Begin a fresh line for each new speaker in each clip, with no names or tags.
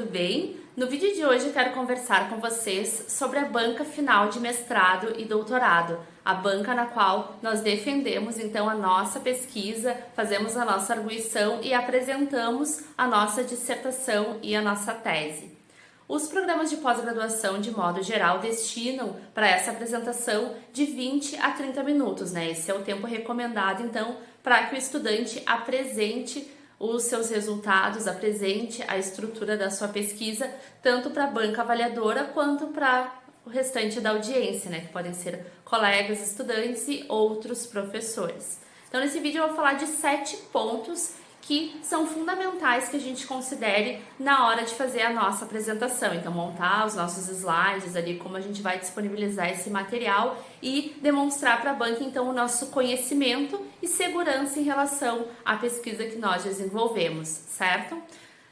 tudo bem? No vídeo de hoje eu quero conversar com vocês sobre a banca final de mestrado e doutorado, a banca na qual nós defendemos então a nossa pesquisa, fazemos a nossa arguição e apresentamos a nossa dissertação e a nossa tese. Os programas de pós-graduação, de modo geral, destinam para essa apresentação de 20 a 30 minutos, né? Esse é o tempo recomendado, então, para que o estudante apresente os seus resultados, apresente a estrutura da sua pesquisa, tanto para a banca avaliadora quanto para o restante da audiência, né? Que podem ser colegas, estudantes e outros professores. Então, nesse vídeo eu vou falar de 7 pontos que são fundamentais que a gente considere na hora de fazer a nossa apresentação. Então, montar os nossos slides ali, como a gente vai disponibilizar esse material e demonstrar para a banca, então, o nosso conhecimento e segurança em relação à pesquisa que nós desenvolvemos, certo?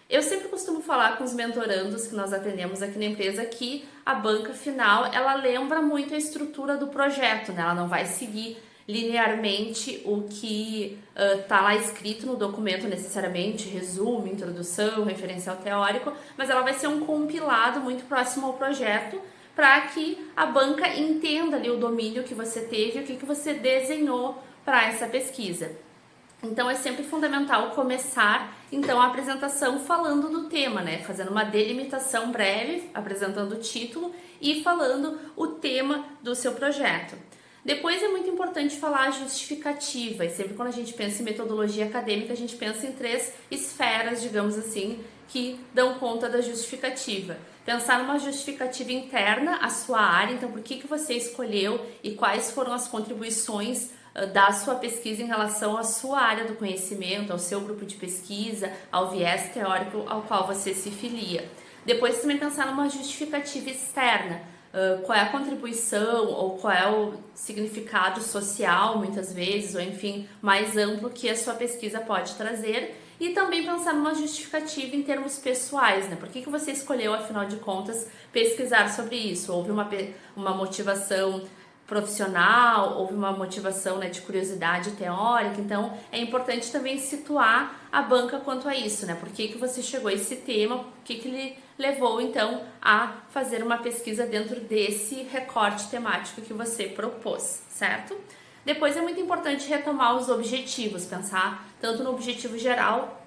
Eu sempre costumo falar com os mentorandos que nós atendemos aqui na empresa que a banca final, ela lembra muito a estrutura do projeto, né? Ela não vai seguir linearmente o que está lá escrito no documento necessariamente, resumo, introdução, referencial teórico, mas ela vai ser um compilado muito próximo ao projeto para que a banca entenda ali o domínio que você teve, o que você desenhou para essa pesquisa. Então é sempre fundamental começar então a apresentação falando do tema, né? Fazendo uma delimitação breve, apresentando o título e falando o tema do seu projeto. Depois é muito importante falar a justificativa, e sempre quando a gente pensa em metodologia acadêmica, a gente pensa em 3 esferas, digamos assim, que dão conta da justificativa. Pensar numa justificativa interna à sua área, então por que você escolheu e quais foram as contribuições da sua pesquisa em relação à sua área do conhecimento, ao seu grupo de pesquisa, ao viés teórico ao qual você se filia. Depois também pensar numa justificativa externa. Qual é a contribuição ou qual é o significado social, muitas vezes, ou enfim, mais amplo que a sua pesquisa pode trazer, e também pensar numa justificativa em termos pessoais, né? Por que você escolheu, afinal de contas, pesquisar sobre isso? Houve uma motivação profissional, houve uma motivação, né, de curiosidade teórica, então é importante também situar a banca quanto a isso, né? Por que você chegou a esse tema, o que lhe levou então a fazer uma pesquisa dentro desse recorte temático que você propôs, certo? Depois é muito importante retomar os objetivos, pensar tanto no objetivo geral,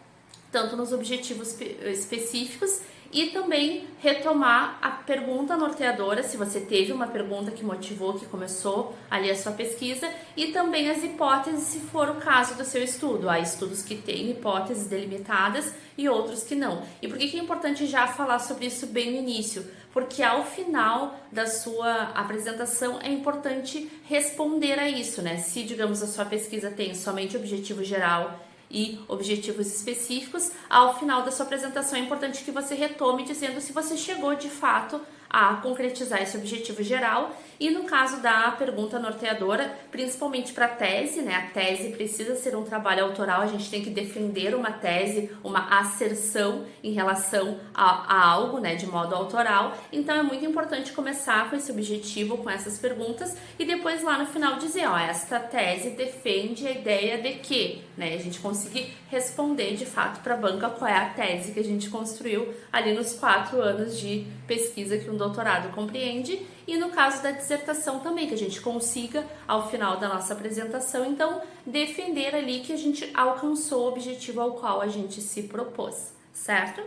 tanto nos objetivos específicos, e também retomar a pergunta norteadora, se você teve uma pergunta que motivou, que começou ali a sua pesquisa, e também as hipóteses, se for o caso do seu estudo. Há estudos que têm hipóteses delimitadas e outros que não. E por que é importante já falar sobre isso bem no início? Porque ao final da sua apresentação é importante responder a isso, né? Se, digamos, a sua pesquisa tem somente objetivo geral e objetivos específicos, ao final da sua apresentação é importante que você retome dizendo se você chegou de fato a concretizar esse objetivo geral. E no caso da pergunta norteadora, principalmente para a tese, né? A tese precisa ser um trabalho autoral, a gente tem que defender uma tese, uma asserção em relação a algo, né? De modo autoral. Então é muito importante começar com esse objetivo, com essas perguntas, e depois lá no final dizer, ó, esta tese defende a ideia de que, né? A gente conseguir responder de fato para a banca qual é a tese que a gente construiu ali nos 4 anos de pesquisa que um doutorado compreende, e no caso da dissertação também, que a gente consiga, ao final da nossa apresentação, então, defender ali que a gente alcançou o objetivo ao qual a gente se propôs, certo?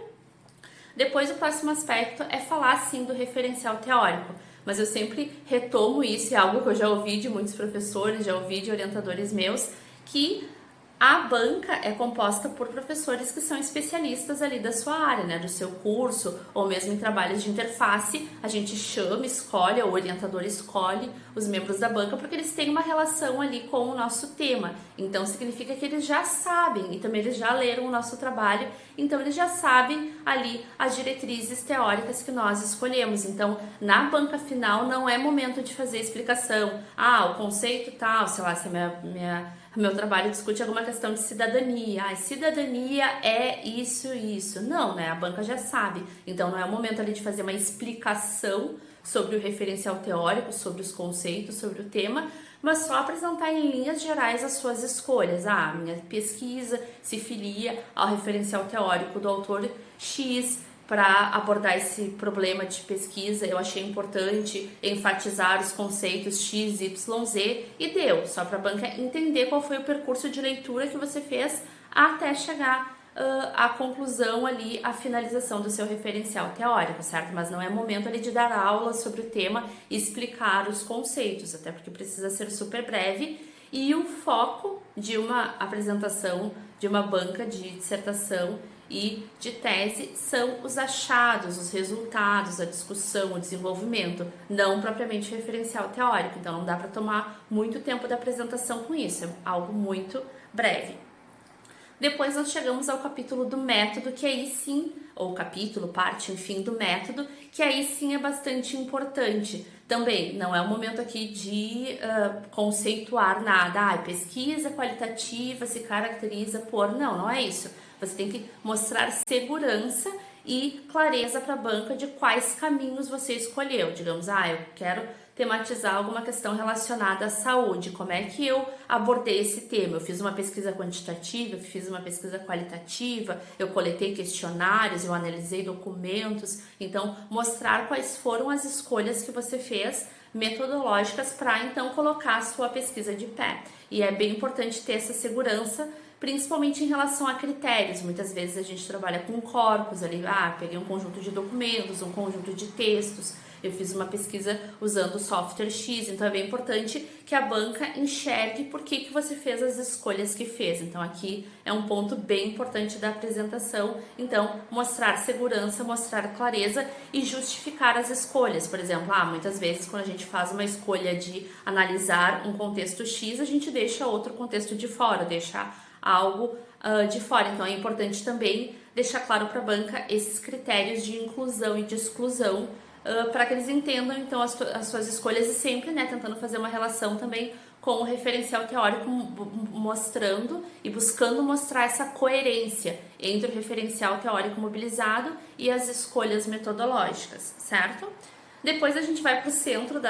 Depois, o próximo aspecto é falar, sim, do referencial teórico, mas eu sempre retomo isso, é algo que eu já ouvi de muitos professores, já ouvi de orientadores meus, que a banca é composta por professores que são especialistas ali da sua área, né, do seu curso, ou mesmo em trabalhos de interface. A gente chama, escolhe, o orientador escolhe os membros da banca porque eles têm uma relação ali com o nosso tema. Então significa que eles já sabem e também eles já leram o nosso trabalho, então eles já sabem ali as diretrizes teóricas que nós escolhemos. Então na banca final não é momento de fazer explicação. O conceito tal, sei lá, se meu trabalho discute alguma questão de cidadania. Cidadania é isso e isso. Não, né? A banca já sabe. Então não é o momento ali de fazer uma explicação sobre o referencial teórico, sobre os conceitos, sobre o tema, mas só apresentar em linhas gerais as suas escolhas. Minha pesquisa se filia ao referencial teórico do autor X, para abordar esse problema de pesquisa, eu achei importante enfatizar os conceitos X, Y, Z e deu, só para a banca entender qual foi o percurso de leitura que você fez até chegar à conclusão ali, a finalização do seu referencial teórico, certo? Mas não é momento ali de dar aula sobre o tema e explicar os conceitos, até porque precisa ser super breve. E o foco de uma apresentação, de uma banca de dissertação e de tese são os achados, os resultados, a discussão, o desenvolvimento, não propriamente referencial teórico. Então não dá para tomar muito tempo da apresentação com isso, é algo muito breve. Depois nós chegamos ao capítulo do método, que aí sim, ou capítulo, parte, enfim, do método, que aí sim é bastante importante. Também não é o momento aqui de conceituar nada, pesquisa qualitativa se caracteriza por... Não é isso. Você tem que mostrar segurança e clareza para a banca de quais caminhos você escolheu. Digamos, eu quero tematizar alguma questão relacionada à saúde. Como é que eu abordei esse tema? Eu fiz uma pesquisa quantitativa, eu fiz uma pesquisa qualitativa, eu coletei questionários, eu analisei documentos. Então, mostrar quais foram as escolhas que você fez metodológicas para então colocar a sua pesquisa de pé. E é bem importante ter essa segurança, principalmente em relação a critérios. Muitas vezes a gente trabalha com corpos ali, peguei um conjunto de documentos, um conjunto de textos, eu fiz uma pesquisa usando o software X, então é bem importante que a banca enxergue por que você fez as escolhas que fez. Então aqui é um ponto bem importante da apresentação, então mostrar segurança, mostrar clareza e justificar as escolhas. Por exemplo, muitas vezes quando a gente faz uma escolha de analisar um contexto X, a gente deixa outro contexto de fora, deixa algo de fora. Então é importante também deixar claro para a banca esses critérios de inclusão e de exclusão, para que eles entendam então as suas escolhas e sempre tentando fazer uma relação também com o referencial teórico, mostrando e buscando mostrar essa coerência entre o referencial teórico mobilizado e as escolhas metodológicas, certo? Depois a gente vai para o centro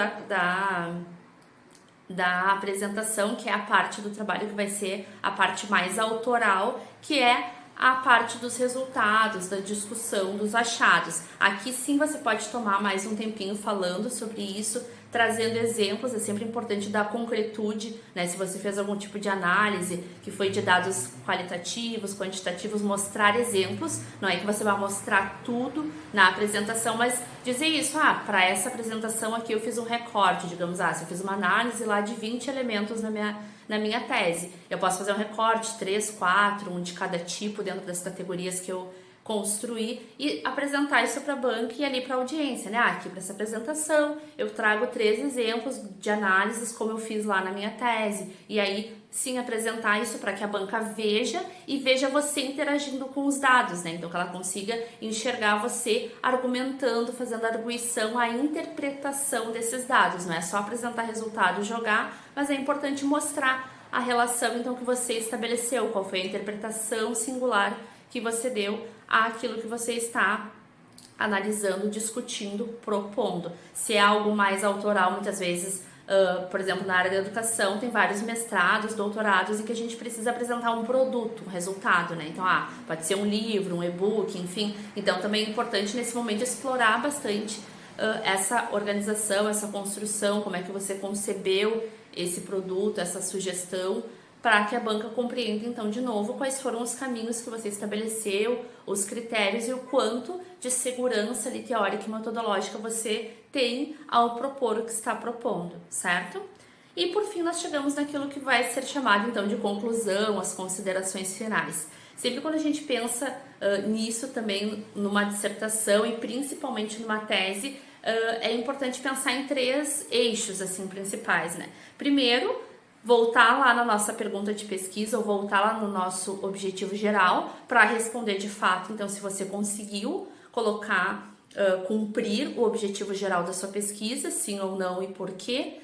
da apresentação, que é a parte do trabalho que vai ser a parte mais autoral, que é a parte dos resultados, da discussão, dos achados. Aqui sim você pode tomar mais um tempinho falando sobre isso, trazendo exemplos. É sempre importante dar concretude, Se você fez algum tipo de análise que foi de dados qualitativos, quantitativos, mostrar exemplos. Não é que você vai mostrar tudo na apresentação, mas dizer isso, para essa apresentação aqui eu fiz um recorte, digamos, se eu fiz uma análise lá de 20 elementos na minha tese, eu posso fazer um recorte, 3, 4, um de cada tipo dentro das categorias que eu construir e apresentar isso para a banca e ali para a audiência, Aqui para essa apresentação eu trago 3 exemplos de análises como eu fiz lá na minha tese, e aí sim apresentar isso para que a banca veja e veja você interagindo com os dados, Então que ela consiga enxergar você argumentando, fazendo a arguição, a interpretação desses dados. Não é só apresentar resultado e jogar, mas é importante mostrar a relação então que você estabeleceu, qual foi a interpretação singular que você deu àquilo que você está analisando, discutindo, propondo. Se é algo mais autoral, muitas vezes, por exemplo, na área da educação, tem vários mestrados, doutorados, em que a gente precisa apresentar um produto, um resultado, Então, pode ser um livro, um e-book, enfim. Então, também é importante nesse momento explorar bastante essa organização, essa construção, como é que você concebeu esse produto, essa sugestão, para que a banca compreenda, então, de novo, quais foram os caminhos que você estabeleceu, os critérios e o quanto de segurança ali, teórica e metodológica você tem ao propor o que está propondo, certo? E, por fim, nós chegamos naquilo que vai ser chamado, então, de conclusão, as considerações finais. Sempre quando a gente pensa nisso também, numa dissertação e principalmente numa tese, é importante pensar em 3 eixos, assim, principais, Primeiro, voltar lá na nossa pergunta de pesquisa ou voltar lá no nosso objetivo geral para responder de fato, então, se você conseguiu colocar, cumprir o objetivo geral da sua pesquisa, sim ou não e por quê,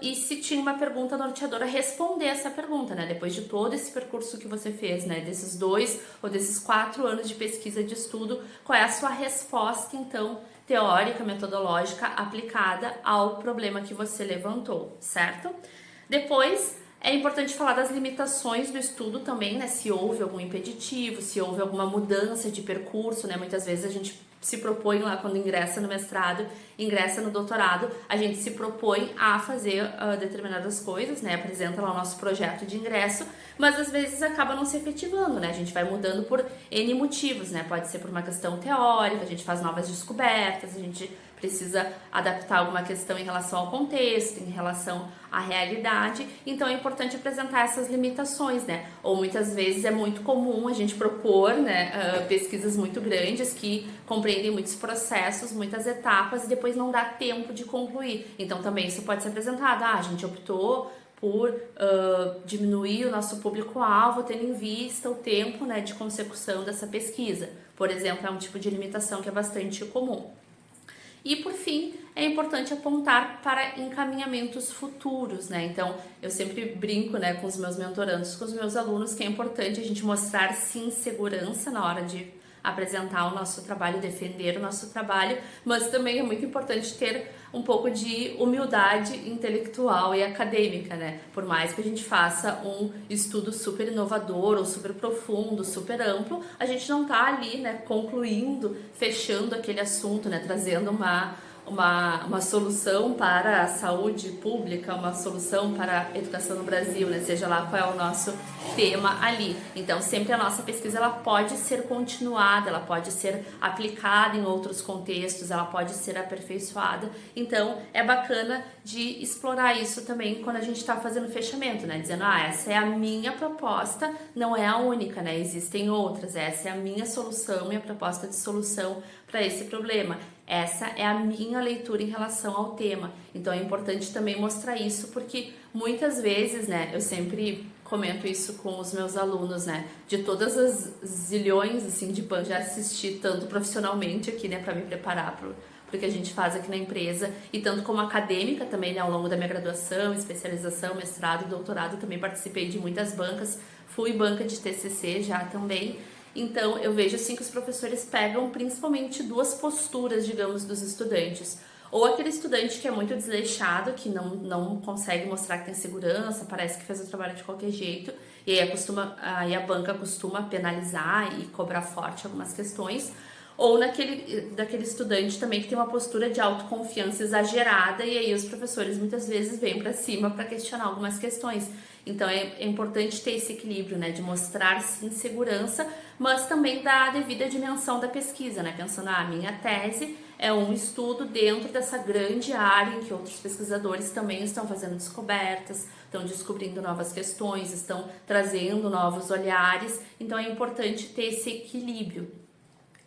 e se tinha uma pergunta norteadora, responder essa pergunta, depois de todo esse percurso que você fez, desses 2 ou desses 4 anos de pesquisa, de estudo, qual é a sua resposta, então, teórica, metodológica, aplicada ao problema que você levantou, certo? Depois É importante falar das limitações do estudo também, né? Se houve algum impeditivo, se houve alguma mudança de percurso, né? Muitas vezes a gente se propõe lá quando ingressa no mestrado, ingressa no doutorado, a gente se propõe a fazer determinadas coisas, né? Apresenta lá o nosso projeto de ingresso, mas às vezes acaba não se efetivando, né? A gente vai mudando por N motivos, né? Pode ser por uma questão teórica, a gente faz novas descobertas, a gente precisa adaptar alguma questão em relação ao contexto, em relação à realidade, então é importante apresentar essas limitações, né? Ou muitas vezes é muito comum a gente propor, né, pesquisas muito grandes que compreendem muitos processos, muitas etapas e depois não dá tempo de concluir. Então também isso pode ser apresentado, a gente optou por diminuir o nosso público-alvo, tendo em vista o tempo, né, de consecução dessa pesquisa. Por exemplo, é um tipo de limitação que é bastante comum. E, por fim, é importante apontar para encaminhamentos futuros, né? Então, eu sempre brinco, né, com os meus mentorandos, com os meus alunos, que é importante a gente mostrar, sim, segurança na hora de apresentar o nosso trabalho, defender o nosso trabalho, mas também é muito importante ter um pouco de humildade intelectual e acadêmica, né? Por mais que a gente faça um estudo super inovador ou super profundo, super amplo, a gente não tá ali, né, concluindo, fechando aquele assunto, né, trazendo uma solução para a saúde pública, uma solução para a educação no Brasil, né? Seja lá qual é o nosso tema ali. Então, sempre a nossa pesquisa ela pode ser continuada, ela pode ser aplicada em outros contextos, ela pode ser aperfeiçoada. Então, é bacana de explorar isso também quando a gente está fazendo fechamento, né? Dizendo, essa é a minha proposta, não é a única, né? Existem outras, essa é a minha solução, minha proposta de solução para esse problema. Essa é a minha leitura em relação ao tema. Então é importante também mostrar isso, porque muitas vezes, né, eu sempre comento isso com os meus alunos, né, de todas as zilhões, assim, de já assisti tanto profissionalmente aqui, né, para me preparar pro que a gente faz aqui na empresa, e tanto como acadêmica também, né, ao longo da minha graduação, especialização, mestrado, doutorado, também participei de muitas bancas, fui banca de TCC já também. Então, eu vejo assim que os professores pegam principalmente duas posturas, digamos, dos estudantes. Ou aquele estudante que é muito desleixado, que não consegue mostrar que tem segurança, parece que fez o trabalho de qualquer jeito, e aí a banca costuma penalizar e cobrar forte algumas questões. Ou daquele estudante também que tem uma postura de autoconfiança exagerada, e aí os professores muitas vezes vêm para cima para questionar algumas questões. Então é importante ter esse equilíbrio, né, de mostrar sim segurança, mas também dar a devida dimensão da pesquisa, né, pensando, a minha tese é um estudo dentro dessa grande área em que outros pesquisadores também estão fazendo descobertas, estão descobrindo novas questões, estão trazendo novos olhares, então é importante ter esse equilíbrio.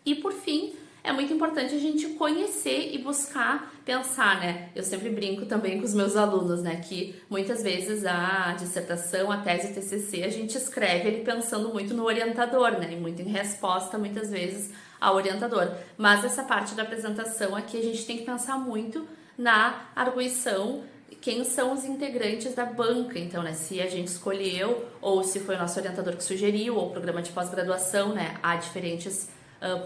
E por fim, é muito importante a gente conhecer e buscar pensar, né? Eu sempre brinco também com os meus alunos, né? Que muitas vezes a dissertação, a tese, o TCC, a gente escreve ele pensando muito no orientador, né? E muito em resposta, muitas vezes, ao orientador. Mas essa parte da apresentação aqui, a gente tem que pensar muito na arguição, quem são os integrantes da banca, então, né, se a gente escolheu, ou se foi o nosso orientador que sugeriu, ou o programa de pós-graduação, né, há diferentes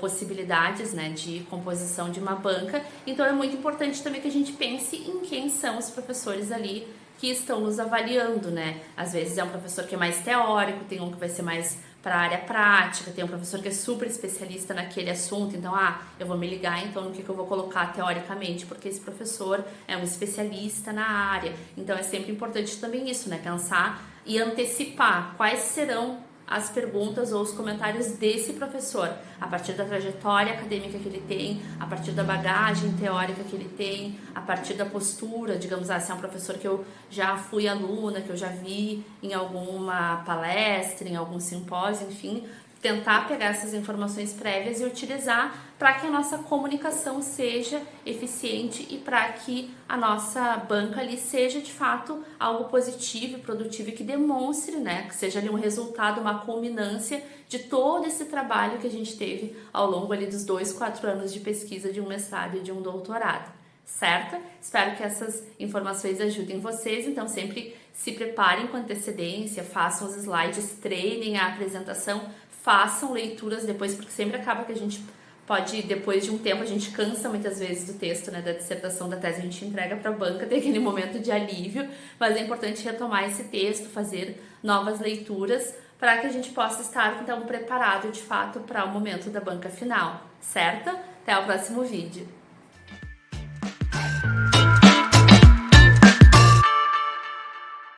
possibilidades, né, de composição de uma banca, então é muito importante também que a gente pense em quem são os professores ali que estão nos avaliando, né, às vezes é um professor que é mais teórico, tem um que vai ser mais para a área prática, tem um professor que é super especialista naquele assunto, então, eu vou me ligar então no que eu vou colocar teoricamente, porque esse professor é um especialista na área, então é sempre importante também isso, né, pensar e antecipar quais serão as perguntas ou os comentários desse professor, a partir da trajetória acadêmica que ele tem, a partir da bagagem teórica que ele tem, a partir da postura, digamos assim, é um professor que eu já fui aluna, que eu já vi em alguma palestra, em algum simpósio, enfim, tentar pegar essas informações prévias e utilizar para que a nossa comunicação seja eficiente e para que a nossa banca ali seja de fato algo positivo e produtivo e que demonstre, né, que seja ali um resultado, uma culminância de todo esse trabalho que a gente teve ao longo ali dos 4 anos de pesquisa de um mestrado e de um doutorado, certo? Espero que essas informações ajudem vocês, então sempre se preparem com antecedência, façam os slides, treinem a apresentação, façam leituras depois, porque sempre acaba que a gente Pode, depois de um tempo, a gente cansa muitas vezes do texto, né, da dissertação, da tese, a gente entrega para a banca, tem aquele momento de alívio, mas é importante retomar esse texto, fazer novas leituras, para que a gente possa estar, então, preparado, de fato, para o momento da banca final, certo? Até o próximo vídeo.